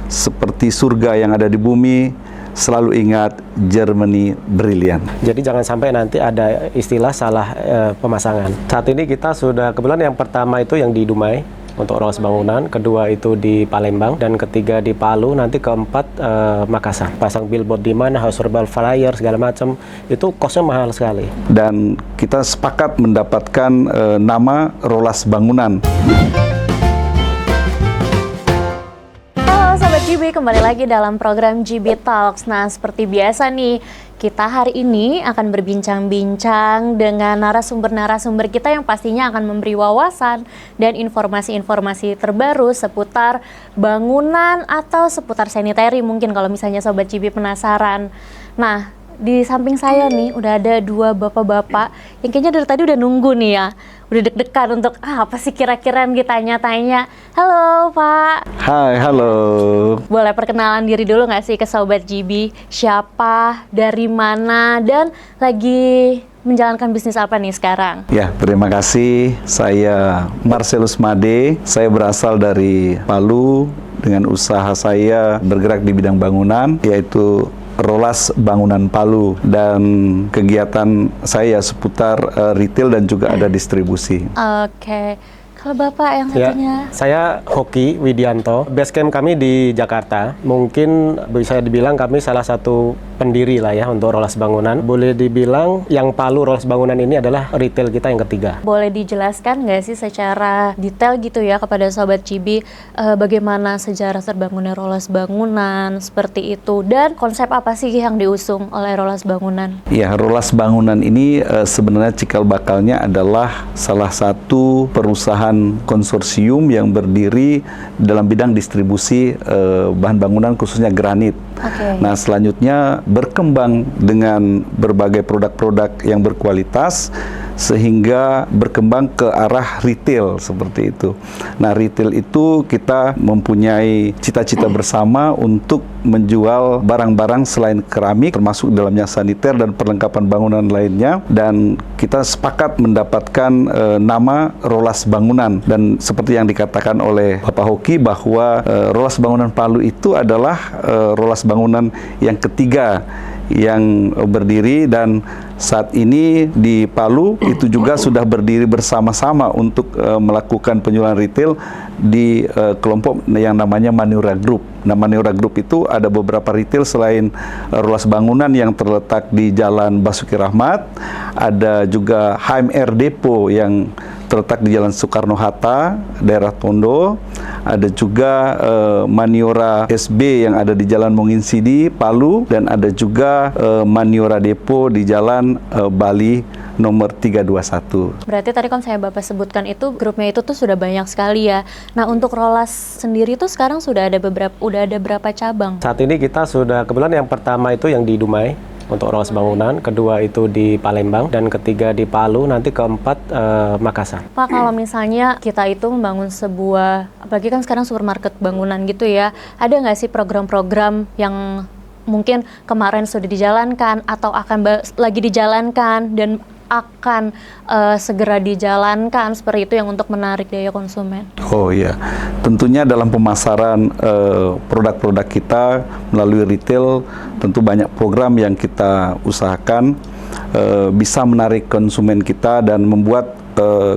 seperti surga yang ada di bumi, selalu ingat Germany Brilliant. Jadi jangan sampai nanti ada istilah salah pemasangan. Saat ini kita sudah, kebetulan yang pertama itu yang di Dumai untuk rolas bangunan, kedua itu di Palembang, dan ketiga di Palu, nanti keempat Makassar. Pasang billboard di mana, house verbal flyer, segala macam, itu kosnya mahal sekali. Dan kita sepakat mendapatkan nama rolas bangunan. Sobat GB, kembali lagi dalam program GB Talks. Nah, seperti biasa nih, kita hari ini akan berbincang-bincang dengan narasumber-narasumber kita yang pastinya akan memberi wawasan dan informasi-informasi terbaru seputar bangunan atau seputar sanitary mungkin kalau misalnya Sobat GB penasaran. Nah, di samping saya nih udah ada dua bapak-bapak yang kayaknya dari tadi udah nunggu nih ya. Udah deg-degan untuk apa sih kira-kira yang ditanya-tanya. Halo Pak. Hai, halo. Boleh perkenalan diri dulu nggak sih ke Sobat GB? Siapa, dari mana, dan lagi menjalankan bisnis apa nih sekarang? Ya, terima kasih. Saya Marcelus Made. Saya berasal dari Palu dengan usaha saya bergerak di bidang bangunan, yaitu Rolas Bangunan Palu, dan kegiatan saya seputar retail dan juga ada distribusi. Oke. Kalau Bapak yang satunya? Ya, saya Hoki Widianto. Basecamp kami di Jakarta. Mungkin bisa dibilang kami salah satu pendiri lah ya untuk Rolas Bangunan. Boleh dibilang yang Palu Rolas Bangunan ini adalah retail kita yang ketiga. Boleh dijelaskan nggak sih secara detail gitu ya kepada Sobat GB bagaimana sejarah terbangunnya Rolas Bangunan seperti itu, dan konsep apa sih yang diusung oleh Rolas Bangunan? Ya, Rolas Bangunan ini sebenarnya cikal bakalnya adalah salah satu perusahaan konsorsium yang berdiri dalam bidang distribusi bahan bangunan khususnya granit. Okay. Nah, selanjutnya berkembang dengan berbagai produk-produk yang berkualitas sehingga berkembang ke arah retail seperti itu. Nah, retail itu kita mempunyai cita-cita bersama untuk menjual barang-barang selain keramik, termasuk dalamnya saniter dan perlengkapan bangunan lainnya, dan kita sepakat mendapatkan nama Rolas Bangunan. Dan seperti yang dikatakan oleh Bapak Hoki bahwa Rolas Bangunan Palu itu adalah Rolas Bangunan yang ketiga yang berdiri, dan saat ini di Palu itu juga sudah berdiri bersama-sama untuk melakukan penjualan retail di kelompok yang namanya Maniura Group. Nah, Maniura Group itu ada beberapa retail selain Rolas Bangunan yang terletak di Jalan Basuki Rahmat, ada juga HMR Depot yang terletak di Jalan Soekarno-Hatta, daerah Tondo, ada juga Maniora SB yang ada di Jalan Monginsidi, Palu, dan ada juga Maniora Depot di Jalan Bali nomor 321. Berarti tadi kan saya Bapak sebutkan itu grupnya itu tuh sudah banyak sekali ya. Nah, untuk Rolas sendiri tuh sekarang sudah ada berapa cabang? Saat ini kita sudah, kebetulan yang pertama itu yang di Dumai untuk Rolas Bangunan, kedua itu di Palembang, dan ketiga di Palu, nanti keempat Makassar. Pak, kalau misalnya kita itu membangun sebuah, apalagi kan sekarang supermarket bangunan gitu ya, ada nggak sih program-program yang mungkin kemarin sudah dijalankan atau akan lagi dijalankan dan akan segera dijalankan seperti itu yang untuk menarik daya konsumen? Oh iya, tentunya dalam pemasaran produk-produk kita melalui retail, tentu banyak program yang kita usahakan bisa menarik konsumen kita dan membuat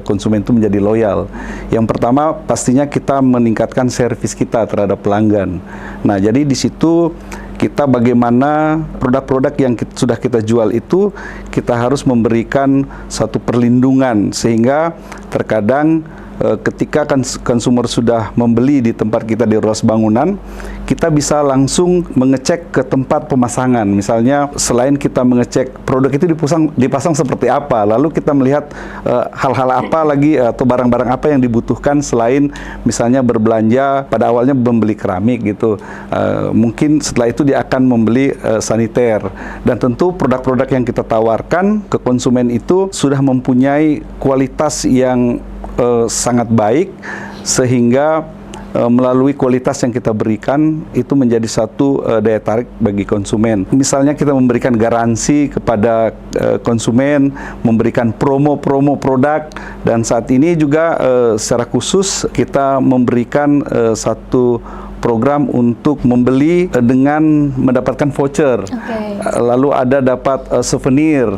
konsumen itu menjadi loyal. Yang pertama pastinya kita meningkatkan servis kita terhadap pelanggan. Nah, jadi di situ kita bagaimana produk-produk yang sudah kita jual itu kita harus memberikan satu perlindungan, sehingga terkadang ketika konsumer sudah membeli di tempat kita di Rolas Bangunan, kita bisa langsung mengecek ke tempat pemasangan. Misalnya selain kita mengecek produk itu dipasang seperti apa, lalu kita melihat hal-hal apa lagi atau barang-barang apa yang dibutuhkan selain misalnya berbelanja pada awalnya membeli keramik gitu. Mungkin setelah itu dia akan membeli saniter, dan tentu produk-produk yang kita tawarkan ke konsumen itu sudah mempunyai kualitas yang sangat baik, sehingga melalui kualitas yang kita berikan itu menjadi satu daya tarik bagi konsumen. Misalnya kita memberikan garansi kepada konsumen, memberikan promo-promo produk, dan saat ini juga secara khusus kita memberikan satu program untuk membeli dengan mendapatkan voucher. Lalu ada dapat souvenir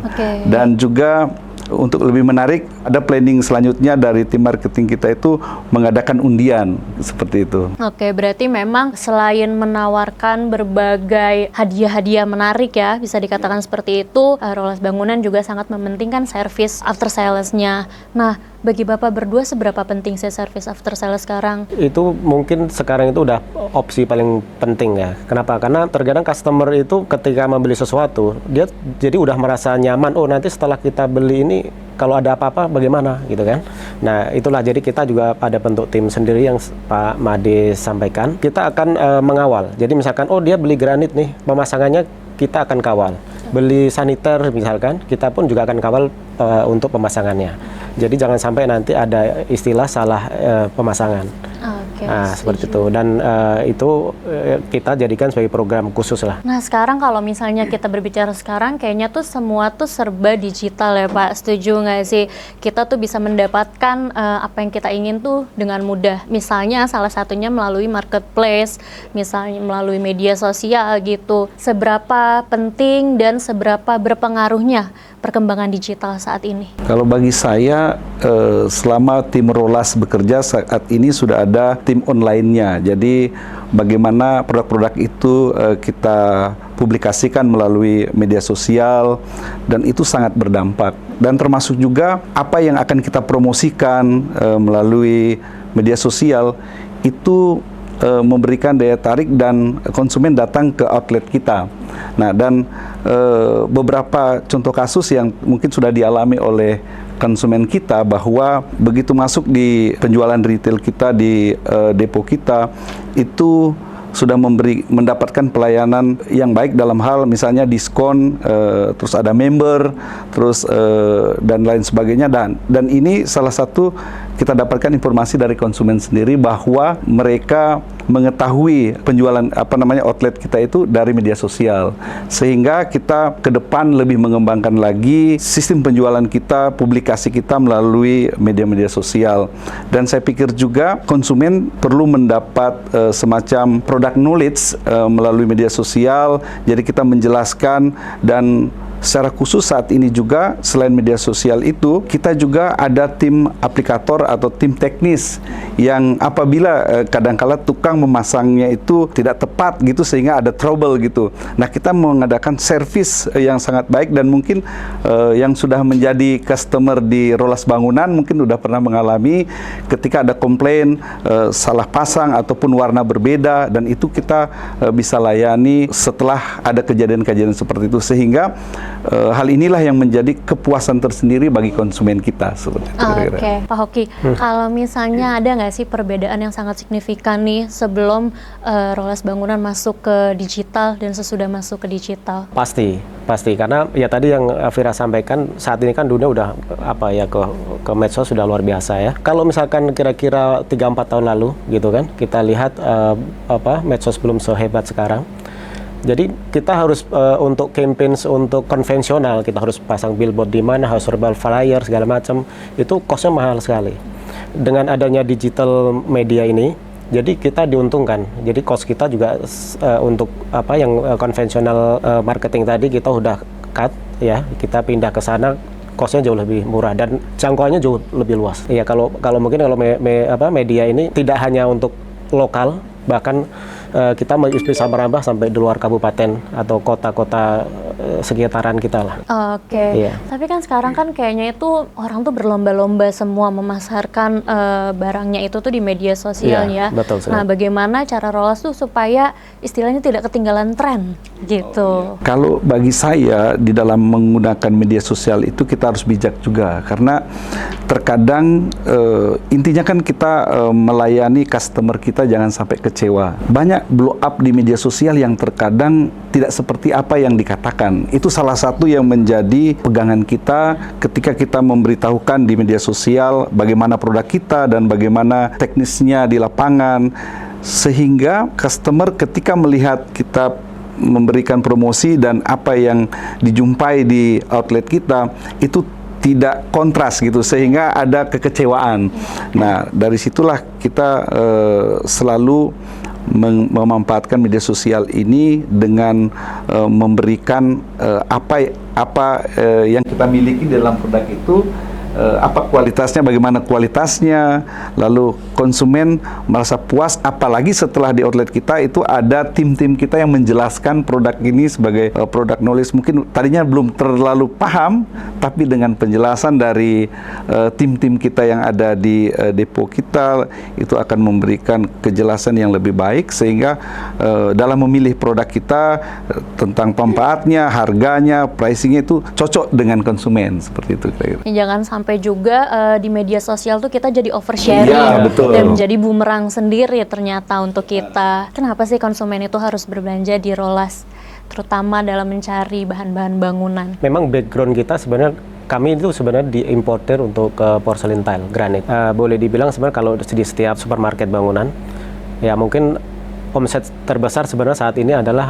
dan juga untuk lebih menarik, ada planning selanjutnya dari tim marketing kita itu mengadakan undian seperti itu. Oke, berarti memang selain menawarkan berbagai hadiah-hadiah menarik ya, bisa dikatakan seperti itu, Rolas Bangunan juga sangat mementingkan service after sales-nya. Nah, bagi Bapak berdua seberapa penting sih service after sales sekarang? Itu mungkin sekarang itu udah opsi paling penting ya. Kenapa? Karena terkadang customer itu ketika membeli sesuatu, dia jadi udah merasa nyaman, oh nanti setelah kita beli ini kalau ada apa-apa bagaimana gitu kan. Nah itulah, jadi kita juga ada bentuk tim sendiri yang Pak Made sampaikan. Kita akan mengawal, jadi misalkan oh dia beli granit nih, pemasangannya kita akan kawal. Beli saniter misalkan, kita pun juga akan kawal untuk pemasangannya. Jadi jangan sampai nanti ada istilah salah pemasangan. Nah, seperti itu. Dan itu kita jadikan sebagai program khusus lah. Nah, sekarang kalau misalnya kita berbicara sekarang, kayaknya tuh semua tuh serba digital ya Pak. Setuju nggak sih? Kita tuh bisa mendapatkan apa yang kita ingin tuh dengan mudah. Misalnya salah satunya melalui marketplace, misalnya melalui media sosial gitu. Seberapa penting dan seberapa berpengaruhnya perkembangan digital saat ini? Kalau bagi saya, selama tim Rolas bekerja saat ini sudah ada tim online-nya. Jadi bagaimana produk-produk itu kita publikasikan melalui media sosial, dan itu sangat berdampak. Dan termasuk juga apa yang akan kita promosikan melalui media sosial itu memberikan daya tarik dan konsumen datang ke outlet kita. Nah, dan beberapa contoh kasus yang mungkin sudah dialami oleh konsumen kita, bahwa begitu masuk di penjualan retail kita di depo kita, itu sudah mendapatkan pelayanan yang baik dalam hal misalnya diskon, terus ada member, terus dan lain sebagainya, dan ini salah satu kita dapatkan informasi dari konsumen sendiri bahwa mereka mengetahui penjualan outlet kita itu dari media sosial, sehingga kita ke depan lebih mengembangkan lagi sistem penjualan kita, publikasi kita melalui media-media sosial. Dan saya pikir juga konsumen perlu mendapat semacam product knowledge melalui media sosial. Jadi kita menjelaskan, dan secara khusus saat ini juga selain media sosial itu, kita juga ada tim aplikator atau tim teknis yang apabila kadangkala tukang memasangnya itu tidak tepat gitu sehingga ada trouble gitu. Nah, kita mengadakan service yang sangat baik, dan mungkin yang sudah menjadi customer di Rolas Bangunan mungkin sudah pernah mengalami ketika ada komplain salah pasang ataupun warna berbeda, dan itu kita bisa layani setelah ada kejadian-kejadian seperti itu, sehingga hal inilah yang menjadi kepuasan tersendiri bagi konsumen kita seperti itu. Oke, Pak Hoki, kalau misalnya ada nggak sih perbedaan yang sangat signifikan nih sebelum Rolas Bangunan masuk ke digital dan sesudah masuk ke digital? Pasti karena ya tadi yang Vira sampaikan, saat ini kan dunia udah ke medsos sudah luar biasa ya. Kalau misalkan kira-kira 3-4 tahun lalu gitu kan, kita lihat medsos belum sehebat sekarang. Jadi kita harus untuk campaigns untuk konvensional, kita harus pasang billboard di mana, harus verbal flyer segala macam, itu costnya mahal sekali. Dengan adanya digital media ini, jadi kita diuntungkan. Jadi cost kita juga untuk yang konvensional marketing tadi kita udah cut ya, kita pindah ke sana, costnya jauh lebih murah dan jangkauannya jauh lebih luas. Ya kalau mungkin media ini tidak hanya untuk lokal, bahkan kita bisa merambah sampai di luar kabupaten atau kota-kota sekitaran kita lah. Oke. Iya. Tapi kan sekarang kan kayaknya itu orang tuh berlomba-lomba semua memasarkan barangnya itu tuh di media sosial ya. Betul. Nah, bagaimana cara Rolas tuh supaya istilahnya tidak ketinggalan tren gitu? Kalau bagi saya di dalam menggunakan media sosial itu kita harus bijak juga, karena terkadang intinya kan kita melayani customer kita jangan sampai kecewa. Banyak blow up di media sosial yang terkadang tidak seperti apa yang dikatakan. Itu salah satu yang menjadi pegangan kita ketika kita memberitahukan di media sosial bagaimana produk kita dan bagaimana teknisnya di lapangan, sehingga customer ketika melihat kita memberikan promosi dan apa yang dijumpai di outlet kita itu tidak kontras gitu, sehingga ada kekecewaan. Nah, dari situlah kita selalu memanfaatkan media sosial ini dengan memberikan apa yang kita miliki dalam produk itu, apa kualitasnya, bagaimana kualitasnya, lalu konsumen merasa puas, apalagi setelah di outlet kita itu ada tim-tim kita yang menjelaskan produk ini sebagai produk knowledge. Mungkin tadinya belum terlalu paham, tapi dengan penjelasan dari tim-tim kita yang ada di depo kita, itu akan memberikan kejelasan yang lebih baik, sehingga dalam memilih produk kita tentang manfaatnya, harganya, pricingnya itu cocok dengan konsumen, seperti itu kira-kira. Jangan sampai juga di media sosial tuh kita jadi oversharing Iya, betul. dan menjadi bumerang sendiri ternyata untuk kita. Kenapa sih konsumen itu harus berbelanja di Rolas, terutama dalam mencari bahan-bahan bangunan? Memang background kita sebenarnya, kami itu sebenarnya diimporter untuk porcelain tile, granit. Boleh dibilang sebenarnya kalau di setiap supermarket bangunan, ya mungkin omset terbesar sebenarnya saat ini adalah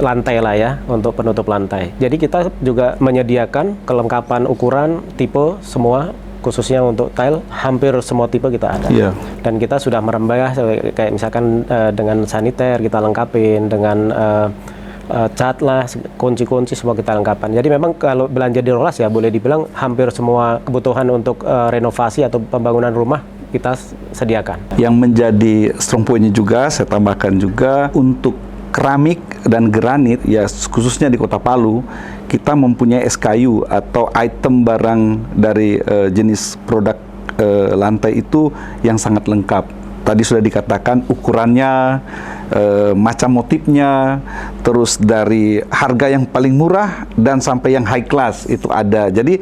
lantai lah ya, untuk penutup lantai. Jadi kita juga menyediakan kelengkapan ukuran, tipe, semua, khususnya untuk tile, hampir semua tipe kita ada. Iya. Dan kita sudah merembah, kayak misalkan dengan saniter kita lengkapin, dengan cat lah, kunci-kunci semua kita lengkapkan. Jadi memang kalau belanja di Rolas ya boleh dibilang hampir semua kebutuhan untuk renovasi atau pembangunan rumah kita sediakan. Yang menjadi strong point-nya juga, saya tambahkan juga, untuk keramik dan granit, ya khususnya di Kota Palu, kita mempunyai SKU atau item barang dari jenis produk lantai itu yang sangat lengkap. Tadi sudah dikatakan ukurannya, macam motifnya, terus dari harga yang paling murah dan sampai yang high class itu ada. Jadi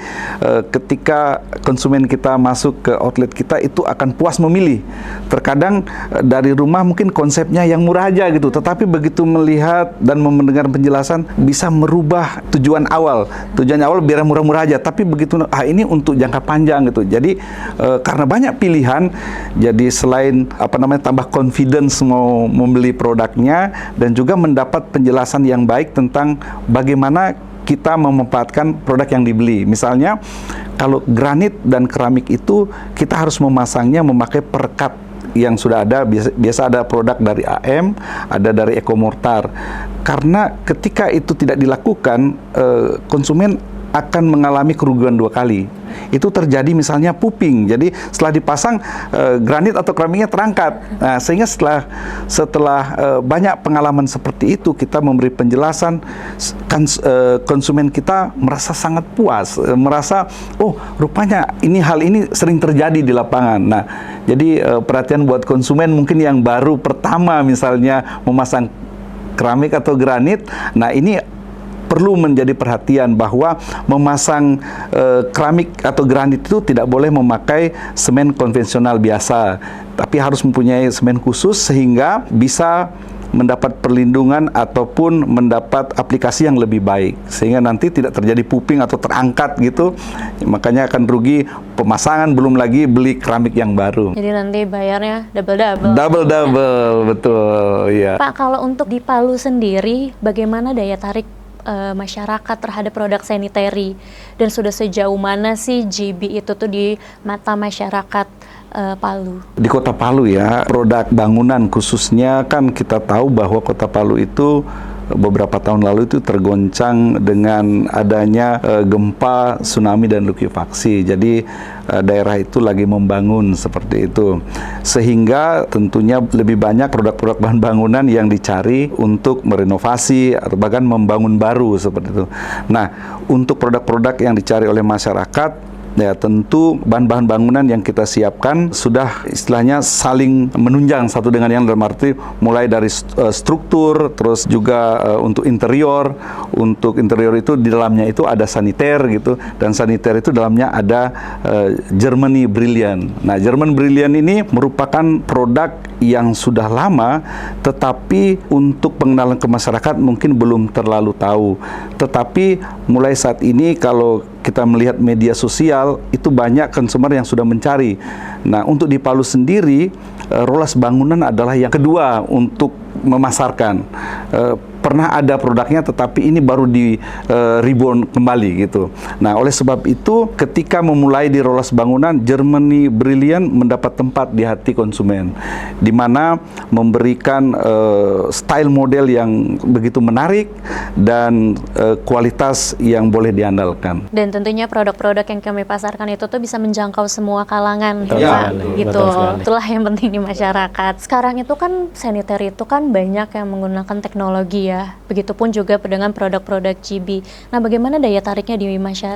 ketika konsumen kita masuk ke outlet kita itu akan puas memilih. Terkadang dari rumah mungkin konsepnya yang murah aja gitu, tetapi begitu melihat dan mendengar penjelasan bisa merubah tujuan awal. Tujuan awal biar murah-murah aja, tapi begitu ini untuk jangka panjang gitu. Jadi karena banyak pilihan, jadi selain tambah confidence mau membeli produknya, dan juga mendapat penjelasan yang baik tentang bagaimana kita memanfaatkan produk yang dibeli. Misalnya kalau granit dan keramik itu kita harus memasangnya memakai perekat yang sudah ada, biasa ada produk dari AM, ada dari Ekomortar. Karena ketika itu tidak dilakukan, konsumen akan mengalami kerugian dua kali. Itu terjadi misalnya puping. Jadi setelah dipasang granit atau keramiknya terangkat. Nah, sehingga setelah banyak pengalaman seperti itu, kita memberi penjelasan, konsumen kita merasa sangat puas, merasa oh rupanya hal ini sering terjadi di lapangan. Nah, jadi perhatian buat konsumen mungkin yang baru pertama misalnya memasang keramik atau granit. Nah, ini perlu menjadi perhatian bahwa memasang keramik atau granit itu tidak boleh memakai semen konvensional biasa, tapi harus mempunyai semen khusus sehingga bisa mendapat perlindungan ataupun mendapat aplikasi yang lebih baik, sehingga nanti tidak terjadi puping atau terangkat gitu. Makanya akan rugi pemasangan, belum lagi beli keramik yang baru. Jadi nanti bayarnya double-double. Double-double, betul, ya. Pak, kalau untuk di Palu sendiri, bagaimana daya tarik masyarakat terhadap produk sanitary, dan sudah sejauh mana sih GB itu tuh di mata masyarakat Palu? Di Kota Palu ya, produk bangunan khususnya kan kita tahu bahwa Kota Palu itu beberapa tahun lalu itu tergoncang dengan adanya gempa, tsunami, dan likuifaksi. Jadi daerah itu lagi membangun seperti itu. Sehingga tentunya lebih banyak produk-produk bahan bangunan yang dicari untuk merenovasi atau bahkan membangun baru seperti itu. Nah, untuk produk-produk yang dicari oleh masyarakat, ya tentu bahan-bahan bangunan yang kita siapkan sudah istilahnya saling menunjang satu dengan yang, dalam arti mulai dari struktur, terus juga untuk interior. Untuk interior itu di dalamnya itu ada saniter gitu, dan saniter itu dalamnya ada Germany Brilliant. Nah, German Brilliant ini merupakan produk yang sudah lama, tetapi untuk pengenalan ke masyarakat mungkin belum terlalu tahu. Tetapi mulai saat ini kalau kita melihat media sosial, itu banyak konsumer yang sudah mencari. Nah, untuk di Palu sendiri, Rolas Bangunan adalah yang kedua untuk memasarkan. pernah ada produknya, tetapi ini baru di reborn kembali gitu. Nah, oleh sebab itu ketika memulai di Rolas Bangunan, Germany Brilliant mendapat tempat di hati konsumen, di mana memberikan style model yang begitu menarik dan kualitas yang boleh diandalkan. Dan tentunya produk-produk yang kami pasarkan itu tuh bisa menjangkau semua kalangan, Betul Pak, sekali, gitu. betul sekali. Itulah yang penting di masyarakat. Sekarang itu kan sanitary itu kan banyak yang menggunakan teknologi ya. Begitupun juga dengan produk-produk GB. Nah, bagaimana daya tariknya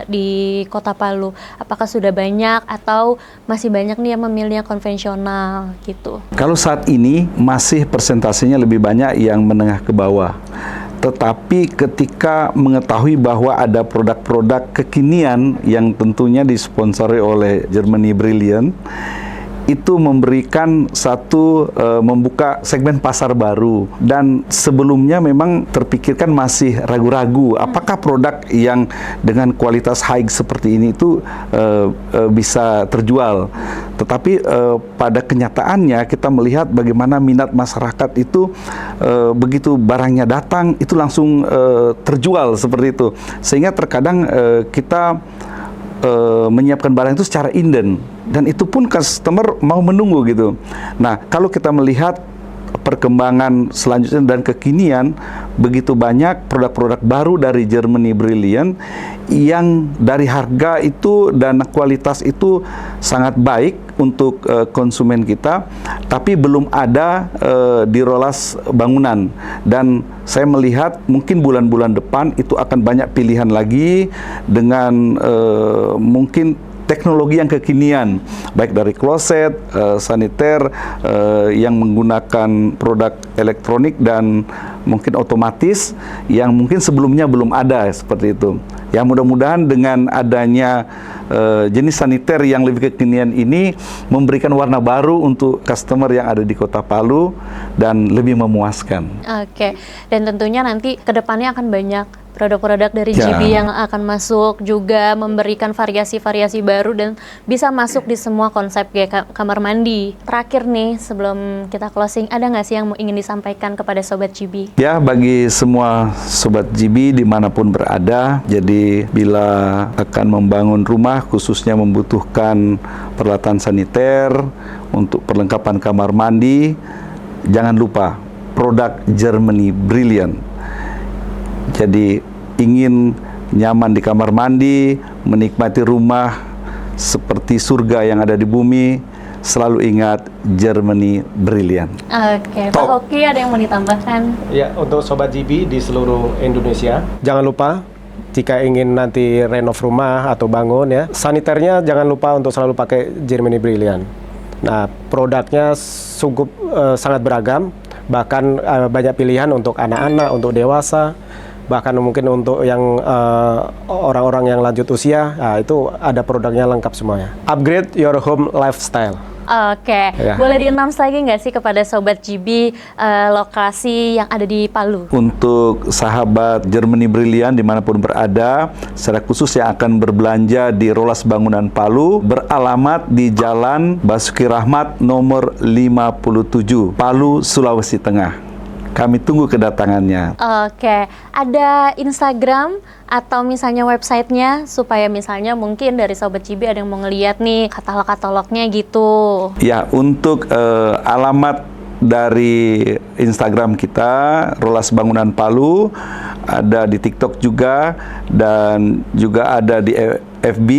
di Kota Palu? Apakah sudah banyak atau masih banyak nih yang memilihnya konvensional gitu? Kalau saat ini masih persentasenya lebih banyak yang menengah ke bawah. Tetapi ketika mengetahui bahwa ada produk-produk kekinian yang tentunya disponsori oleh Germany Brilliant, itu memberikan satu membuka segmen pasar baru, dan sebelumnya memang terpikirkan masih ragu-ragu apakah produk yang dengan kualitas high seperti ini itu bisa terjual. Tetapi pada kenyataannya kita melihat bagaimana minat masyarakat itu begitu barangnya datang itu langsung terjual seperti itu, sehingga terkadang kita menyiapkan barang itu secara inden, dan itu pun customer mau menunggu gitu. Nah, kalau kita melihat perkembangan selanjutnya dan kekinian, begitu banyak produk-produk baru dari Germany Brilliant yang dari harga itu dan kualitas itu sangat baik untuk konsumen kita, tapi belum ada di Rolas Bangunan. Dan saya melihat mungkin bulan-bulan depan itu akan banyak pilihan lagi dengan mungkin teknologi yang kekinian, baik dari kloset, saniter, yang menggunakan produk elektronik dan mungkin otomatis yang mungkin sebelumnya belum ada seperti itu. Ya, mudah-mudahan dengan adanya jenis saniter yang lebih kekinian ini memberikan warna baru untuk customer yang ada di Kota Palu dan lebih memuaskan. Oke, dan tentunya nanti kedepannya akan banyak produk-produk dari Ya. GB yang akan masuk, juga memberikan variasi-variasi baru dan bisa masuk di semua konsep kayak kamar mandi. Terakhir nih, sebelum kita closing, ada nggak sih yang ingin disampaikan kepada Sobat GB? Ya, bagi semua Sobat GB dimanapun berada, jadi bila akan membangun rumah, khususnya membutuhkan peralatan saniter untuk perlengkapan kamar mandi, jangan lupa produk Germany Brilliant. Jadi ingin nyaman di kamar mandi, menikmati rumah seperti surga yang ada di bumi, selalu ingat Germany Brilliant. Oke, Pak Top. Hoki ada yang mau ditambahkan? Ya, untuk Sobat GB di seluruh Indonesia, jangan lupa jika ingin nanti renov rumah atau bangun ya, saniternya jangan lupa untuk selalu pakai Germany Brilliant. Nah, produknya sungguh sangat beragam, bahkan banyak pilihan untuk anak-anak, untuk dewasa, bahkan mungkin untuk yang orang-orang yang lanjut usia, nah, itu ada produknya lengkap semuanya. Upgrade your home lifestyle. Oke, Ya. boleh di-announce lagi nggak sih kepada Sobat GB lokasi yang ada di Palu? Untuk sahabat Germany Brilliant dimanapun berada, secara khusus yang akan berbelanja di Rolas Bangunan Palu, beralamat di Jalan Basuki Rahmat nomor 57, Palu, Sulawesi Tengah. Kami tunggu kedatangannya. Oke, ada Instagram atau misalnya websitenya supaya misalnya mungkin dari Sobat GB ada yang mau ngeliat nih katalog-katalognya gitu. Ya, untuk alamat dari Instagram kita, Rolas Bangunan Palu, ada di TikTok juga, dan juga ada di FB.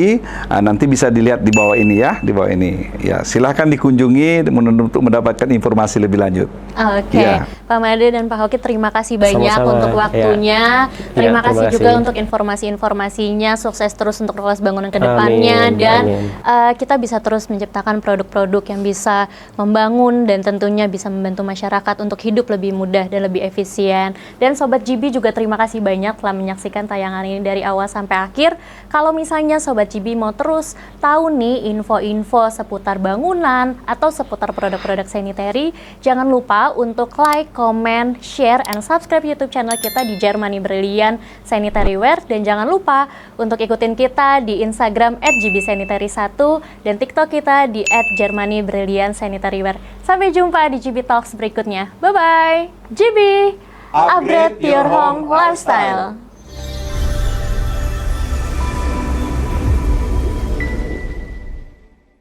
Nanti bisa dilihat di bawah ini ya, di bawah ini. Ya, silahkan dikunjungi untuk mendapatkan informasi lebih lanjut. Oke, Ya. Pak Made dan Pak Hoki, terima kasih banyak Sama-sama, untuk waktunya. Terima Ya, kasih terima juga kasih. untuk informasi-informasinya. Sukses terus untuk Rolas Bangunan ke depannya. Amin, Dan amin. kita bisa terus menciptakan produk-produk yang bisa membangun dan tentunya bisa membantu masyarakat untuk hidup lebih mudah dan lebih efisien. Dan Sobat GB juga terima kasih banyak telah menyaksikan tayangan ini dari awal sampai akhir. Kalau misalnya Sobat GB mau terus tahu nih info-info seputar bangunan atau seputar produk-produk sanitary, jangan lupa untuk like, comment, share, and subscribe YouTube channel kita di Germany Brilliant Sanitary Wear. Dan jangan lupa untuk ikutin kita di Instagram @gbsanitary1 dan TikTok kita di @Germany Brilliant Sanitary Wear. Sampai jumpa di GB Talks berikutnya. Bye-bye! GB! Upgrade your home lifestyle.